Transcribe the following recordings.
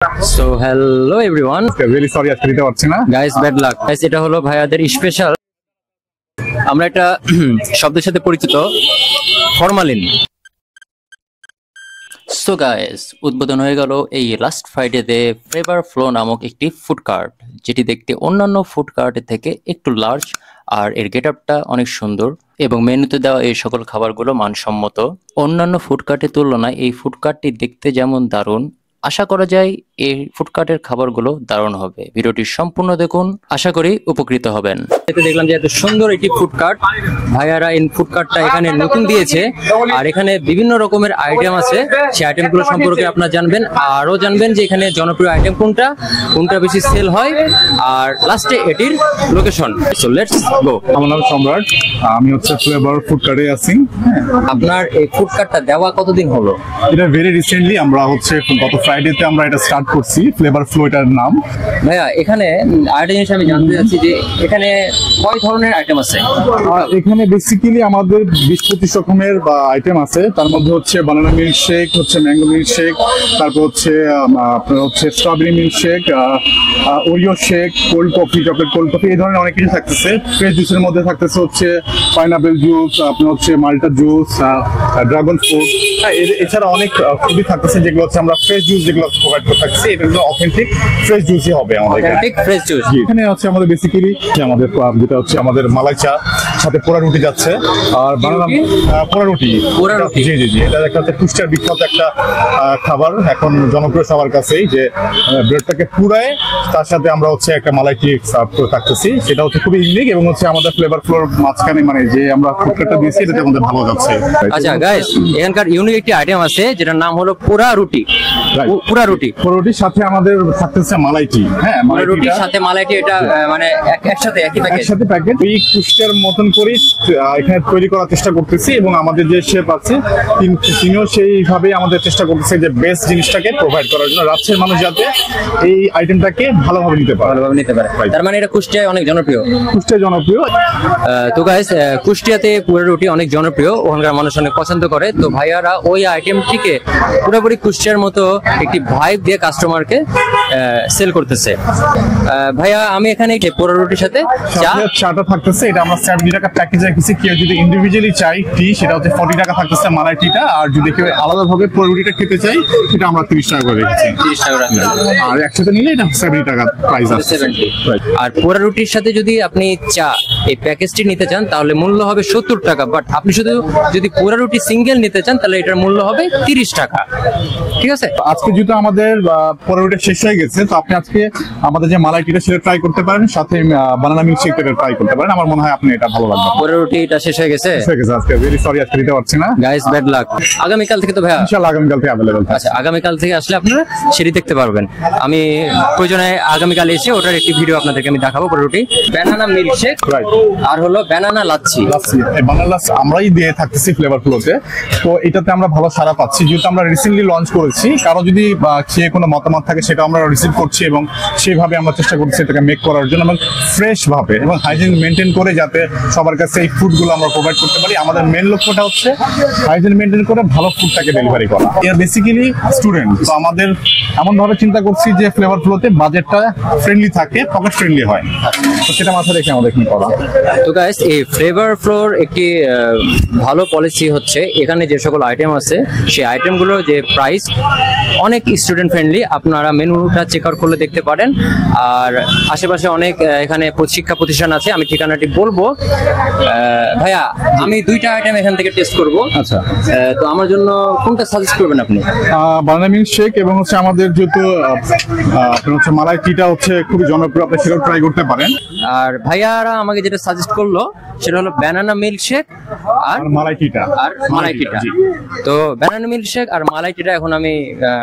So hello everyone. Really sorry আজকে দিতে পারছি না Guys, bad luck. Guys, এটা হলো ভাইয়াদের স্পেশাল, আমরা একটা শব্দের সাথে পরিচিত, ফরমালিন। সো গাইস, উদ্বোধন হয়ে গেল এই লাস্ট ফ্রাইডেতে ফ্লেভার ফ্লো নামক একটি ফুড কার্ট, যেটি দেখতে অন্যান্য ফুড কার্টের থেকে একটু লার্জ, আর এর গেটআপটা অনেক সুন্দর এবং মেনুতে দেওয়া এই সকল খাবারগুলো মানসম্মত। অন্যান্য ফুড কার্টের তুলনায় এই ফুড কার্টটি দেখতে যেমন দারুণ, আশা করা যায় এই ফুডকার্টের খাবারগুলো দারুণ হবে। ভিডিওটি সম্পূর্ণ দেখুন, আশা করি উপকৃত হবেন। এতে দেখলাম যে এত সুন্দর একটি ফুডকার্ট, ভাইয়ারা এই ফুডকার্টটা এখানে নতুন দিয়েছে, আর এখানে বিভিন্ন রকমের আইটেম আছে। সেই আইটেমগুলো সম্পর্কে আপনারা জানবেন, আরও জানবেন যে এখানে জনপ্রিয় আইটেম কোনটা কোনটা বেশি সেল হয়, আর লাস্টে এটির লোকেশন। So let's go. আমার নাম সম্রাট, আমি হচ্ছে ফ্লেভার ফুড কার্টে আছি। আপনার এই ফুডকার্টটা দেওয়া কতদিন হলো? এটা ভেরি রিসেন্টলি, আমরা হচ্ছে গত ফ্রাইডেতে আমরা এটা স্টার্ট করছি। ফ্লেভার ফ্লো এটার নাম। ভাইয়া, এখানে আরেকটা জিনিস আমি জানতে চাচ্ছি যে এখানে কয় ধরনের আইটেম আছে? এখানে বেসিক্যালি আমাদের 20-25 রকমের আইটেম আছে। তার মধ্যে হচ্ছে বানানা মিল্ক শেক, হচ্ছে ম্যাঙ্গো মিল্ক শেক, তারপর হচ্ছে আপনার হচ্ছে strawberry milk shake, Oreo shake, cold coffee, chocolate cold coffee, এই ধরনের অনেক কিছু থাকতেছে। ফ্রেশ জুসের মধ্যে থাকতেছে হচ্ছে পাইনাপেল জুস, আপনার হচ্ছে মাল্টা জুস, ড্রাগন ফ্রুট, এছাড়া অনেক খুবই থাকতেছে যেগুলো হচ্ছে আমরা ফ্রেশ জুস যেগুলো প্রোভাইড করে থাকছি। এগুলো অথেন্টিক ফ্রেশ জুসই হবে আমাদের ফ্রেশ জুস। এখানে হচ্ছে আমাদের বেসিক্যালি আমাদের যেটা হচ্ছে আমাদের মালাই চা, সাথে পোড়া রুটি যাচ্ছে, আর বানানা পোড়া রুটি। জি জি জি, এটা একটা কুষ্টিয়ার বিখ্যাত একটা খাবার, এখন জনপ্রিয় সবার কাছেই, যে ব্রেডটাকে পুরায় তার সাথে আমরা হচ্ছে একটা মালাই কেক সার্ভ করে থাকতেছি। সেটা হচ্ছে খুবই ইউনিক এবং হচ্ছে আমাদের ফ্লেভার ফ্লোর মাঝখানে মানে যে আমরা ফুডকার্টটা দিয়েছি এটাতে আমাদের ভালো যাচ্ছে। আচ্ছা গাইস, এখানকার ইউনিক একটি আইটেম আছে যেটার নাম হলো পোড়া রুটি। পোড়া রুটি, পোড়া রুটির সাথে আমাদের থাকতেছে মালাইটি। হ্যাঁ, মালাই রুটির সাথে মালাইটি, এটা মানে একসাথে একসাথে প্যাকেট। এই কুষ্টিয়ার মতন করে এখানে তৈরি করার চেষ্টা করতেছি, এবং আমাদের যে শেফ আছে তিনিও সেইভাবে আমাদের চেষ্টা করতেছে যে বেস্ট জিনিসটাকে প্রোভাইড করার জন্য, রাজ্যের মানুষ যাতে এই আইটেমটাকে ভালোভাবে নিতে পারে। তার মানে এটা কুষ্টিয়ায় অনেক জনপ্রিয়। কুষ্টিয়ায় জনপ্রিয়। তো গাইস, কুষ্টিয়াতে পোড়া রুটি অনেক জনপ্রিয়, ওখানকার মানুষ অনেক পছন্দ করে। তো ভাইয়ারা ওই আইটেমটিকে পুরোপুরি কুষ্টিয়ার মতো একটি ভাইব দিয়ে কাস্টমারকে সেল করতেছে। ভাইয়া, আমি এখানে পোড়া রুটির সাথে চাটা থাকতেছে, এটা আমরা 70 টাকা প্যাকেজে রেখেছি। কেউ যদি ইন্ডিভিজুয়ালি চাই টি, সেটা হচ্ছে 40 টাকা থাকতেছে মালাই টিটা, আর যদি কেউ আলাদাভাবে পোড়া রুটিটা খেতে চাই সেটা আমরা 30 টাকা করে রেখেছি। 30 টাকা, আর একসাথে নিলে এটা 70 টাকা প্রাইস আছে। আর পোড়া রুটির সাথে যদি আপনি চা এই প্যাকেজটি নিতে চান তাহলে মূল্য হবে 70 টাকা, বাট আপনি শুধু যদি পোড়া রুটি সিঙ্গেল নিতে চান তাহলে এটার মূল্য হবে 30 টাকা। ঠিক আছে, আজকে যেহেতু আমাদের পোড়া রুটি শেষ হয়ে গেছে, তো আপনি আজকে আমাদের যে মালাই টিটা সেটা ট্রাই করতে পারেন, সাথে বানানা মিল্ক শেকটা ট্রাই করতে পারেন। আমার মনে হয় আপনি এটা ভালো লাগবে। পোড়া রুটিটা শেষ হয়ে গেছে আজকে। ভেরি সরি আজকে দিতে পারছি না গাইস, ব্যাড লাক। আগামীকাল থেকে তো ভাইয়া ইনশাআল্লাহ আগামীকাল থেকে अवेलेबल। আচ্ছা, আগামীকাল থেকে আসলে আপনারা সেটি দেখতে পারবেন। আমি প্রয়োজনে আগামীকাল এসে ওটার একটি ভিডিও আপনাদেরকে আমি দেখাবো। পোড়া রুটি, বানানা মিল্ক শেক, আর হলো বানানা লাচ্ছি। এই বানানা লাচ্ছি আমরাই দিয়ে থাকতেছি ফ্লেভার ফ্লোতে। তো এটাতে আমরা ভালো সাড়া পাচ্ছি, যেহেতু আমরা রিসেন্টলি লঞ্চ করেছি। কারো যদি খেয়ে কোনো মতামত থাকে সেটা আমরা রিসিভ করছি, এবং সেইভাবে আমরা চেষ্টা করছি এটাকে মেক করার জন্য, এবং ফ্রেশ ভাবে এবং হাইজিন মেনটেন করে যাতে সবার কাছে এই ফুডগুলো আমরা প্রোভাইড করতে পারি। আমাদের মেন লক্ষ্যটা হচ্ছে হাইজিন মেনটেন করে ভালো ফুডটাকে ডেলিভারি করা। এর বেসিক্যালি স্টুডেন্ট, তো আমাদের এমন ভাবে চিন্তা করছি যে ফ্লেভার ফ্লোতে বাজেটটা ফ্রেন্ডলি থাকে, পকেট ফ্রেন্ডলি হয়, তো সেটা মাথায় রেখে আমাদের এখানে করা। তো গাইস, এই ফ্লেভার ফ্লোর একটি ভালো পলিসি হচ্ছে, এখানে যে সকল আইটেম আছে সেই আইটেমগুলোর যে প্রাইস অনেক স্টুডেন্ট ফ্রেন্ডলি। আপনারা মেনুটা চেক আউট করলে দেখতে পারেন, আর আশেপাশে অনেক এখানে শিক্ষা প্রতিষ্ঠান আছে। আমি ঠিকানাটি বলবো। ভাইয়া, আমি 2টা আইটেম এখান থেকে টেস্ট করব। আচ্ছা, তো আমার জন্য কোনটা সাজেস্ট করবেন আপনি? বানানা মিল্ক শেক, এবং হচ্ছে আমাদের যেহেতু আপনার হচ্ছে মালাই টিটা হচ্ছে খুবই জনপ্রিয়, আপনি সেটাও ট্রাই করতে পারেন। আর ভাইয়ারা আমাকে যেটা সাজেস্ট করলো সেটা হলো বানানা মিল্ক শেক আর মালাই টিটা। তো বানানা মিল্ক শেক আর মালাই টিটা এখন আমি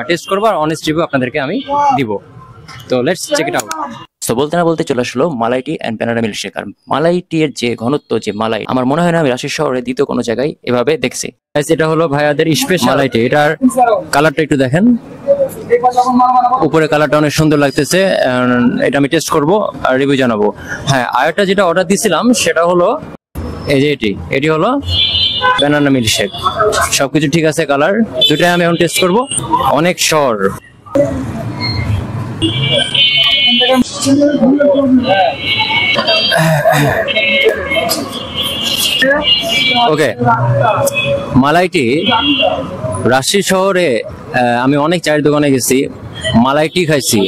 টেস্ট করবো, আর অনেস্ট রিভিউ আপনাদেরকে আমি দিব। তো লেটস চেক ইট আউট। তো বলতে না বলতে চলে আসলো malai tea and banana milkshake. আর মালাই টি এর যে ঘনত্ব, যে মালাই, আমার মনে হয় না আমি রাজশাহী শহরে দ্বিতীয় কোনো জায়গায় এভাবে দেখছি। এটা হলো ভাইয়াদের স্পেশাল মালাই টি। এটার কালারটা একটু দেখেন, উপরে কালারটা অনেক সুন্দর লাগতেছে। এটা আমি টেস্ট করব আর রিভিউ জানাবো। হ্যাঁ, আর একটা যেটা অর্ডার দিছিলাম সেটা হলো এই যে এটি হলো বানানা মিল্ক শেক। সবকিছু ঠিক আছে, কালার দুটাই আমি এখন টেস্ট করব। অনেক সর ওকে, মালাইটি রাজশাহী শহরে আমি অনেক চায়ের দোকানে গেছি, মালাই টি খাইছি,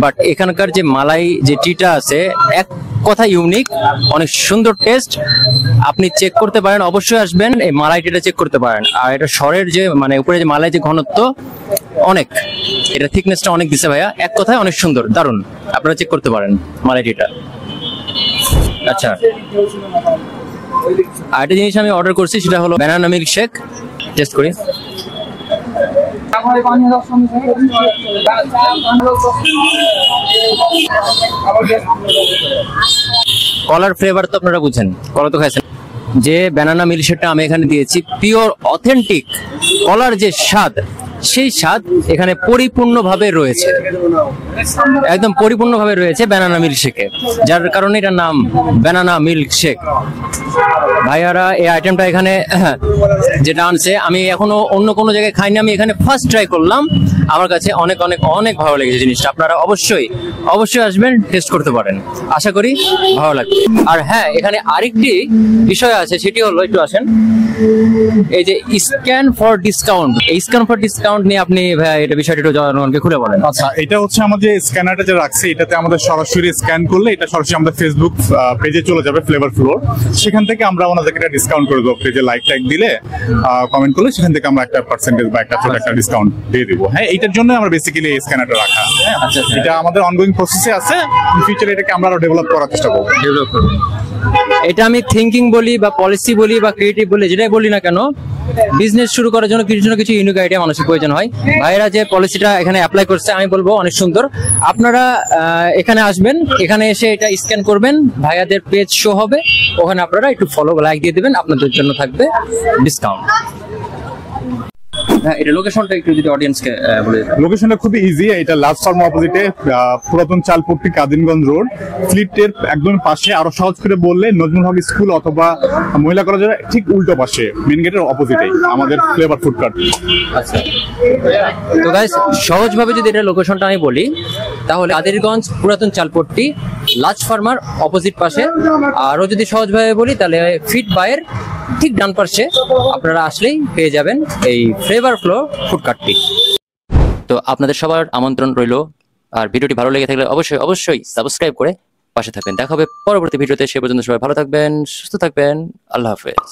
বাট এখানকার যে মালাই যে টিটা আছে এক কথা ইউনিক, অনেক সুন্দর টেস্ট। আপনি চেক করতে পারেন, অবশ্যই আসবেন, এই মালাই টিটা চেক করতে পারেন। আর এটা শহরের যে মানে উপরে যে মালাই যে ঘনত্ব অনেক, এটা থিকনেসটা অনেক দিছে ভাইয়া, এক কথায় অনেক সুন্দর, দারুন। আপনারা চেক করতে পারেন মালাই টিটা। আচ্ছা, আরেকটা জিনিস আমি অর্ডার করছি, সেটা হলো ব্যানানা মিল্ক শেক। টেস্ট করি। কলার ফ্লেভার তো আপনারা বুঝেন, কলা তো খাইছেন। যে ব্যানানা মিল্ক শেকটা আমি এখানে দিয়েছি, পিওর অথেন্টিক কলার যে স্বাদ, সেই স্বাদ এখানে পরিপূর্ণভাবে রয়েছে, একদম পরিপূর্ণভাবে রয়েছে ব্যানানা মিল্ক শেকে, যার কারণে এটার নাম ব্যানানা মিল্ক শেক। ভাইয়ারা এই আইটেমটা এখানে যেটা আনছে, আমি এখনো অন্য কোনো জায়গায় খাইনি, আমি এখানে ফার্স্ট ট্রাই করলাম। আমার কাছে অনেক অনেক অনেক ভালো লেগেছে জিনিসটা। আপনারা অবশ্যই অবশ্যই আসবেন, টেস্ট করতে পারেন, আশা করি ভালো লাগবে। আর হ্যাঁ, এখানে আরেকটি বিষয় আছে, সেটি হলো, একটু আসেন, এই যে স্ক্যান ফর ডিসকাউন্ট, এই স্ক্যান ফর ডিসকাউন্ট নিয়ে আপনি ভাই এটা বিষয়টা একটু জনগণকে খুলে বলেন। আচ্ছা, এটা হচ্ছে আমাদের স্ক্যানারটা যে রাখছে, এটাতে আমাদের সরাসরি স্ক্যান করলে এটা সরাসরি আমাদের ফেসবুক পেজে চলে যাবে, ফ্লেভার ফ্লোর। সেখান থেকে আমরা ওনাদেরকে একটা ডিসকাউন্ট করে দেবো। পেজে লাইক টাইক দিলে, কমেন্ট করলে, সেখান থেকে আমরা একটা পার্সেন্টেজ বা একটা ছোট একটা ডিসকাউন্ট দিয়ে দিব। হ্যাঁ, এইটার জন্য আমরা বেসিক্যালি এই স্ক্যানারটা রাখা। আচ্ছা, এটা আমাদের অনগোয়িং প্রসেসে আছে, ফিউচারে এটাকে আমরা আরো ডেভেলপ করার চেষ্টা করবো। এটা আমি থিঙ্কিং বলি বা পলিসি বলি বা ক্রিয়েটিভ বলি, যেটাই বলি না কেন, বিজনেস শুরু করার জন্য কিছু না কিছু ইউনিক আইডিয়া মানুষের প্রয়োজন হয়। ভাইয়েরা যে পলিসিটা এখানে অ্যাপ্লাই করছে, আমি বলবো অনেক সুন্দর। আপনারা এখানে আসবেন, এখানে এসে এটা স্ক্যান করবেন, ভাইয়াদের পেজ শো হবে, ওখানে আপনারা একটু ফলো লাইক দিয়ে দেবেন, আপনাদের জন্য থাকবে ডিসকাউন্ট। হ্যাঁ, এটা লোকেশনটা একটু যদি অডিয়েন্সকে বলে দেন। লোকেশনটা খুবই ইজি। এটা লাস্ট ফার্মা অপোজিটে, পুরাতন চালপট্টি, কাদিমগঞ্জ রোড, ফ্লিটের একদম পাশে। আরো সহজ করে বললে নজরুল হক স্কুল অথবা মহিলা কলেজের ঠিক উল্টো পাশে, মেন গেটের অপোজিটেই আমাদের ফ্লেভার ফুড কার্ট। আচ্ছা, তো গাইস, সহজভাবে যদি এটা লোকেশনটা আমি বলি, তাহলে কাদিরগঞ্জ পুরাতন চালপট্টি, লাস্ট ফার্মার অপোজিট পাশে। আরও যদি সহজভাবে বলি, তাহলে ফিট বাইয়ের ঠিক ডান পাশে আপনারা আসলেই পেয়ে যাবেন এই ফ্লেভার ফ্লোর ফুড কার্টটি। তো আপনাদের সবার আমন্ত্রণ রইল। আর ভিডিওটি ভালো লেগে থাকলে অবশ্যই অবশ্যই সাবস্ক্রাইব করে পাশে থাকবেন। দেখা হবে পরবর্তী ভিডিওতে। সে পর্যন্ত সবাই ভালো থাকবেন, সুস্থ থাকবেন। আল্লাহ হাফেজ।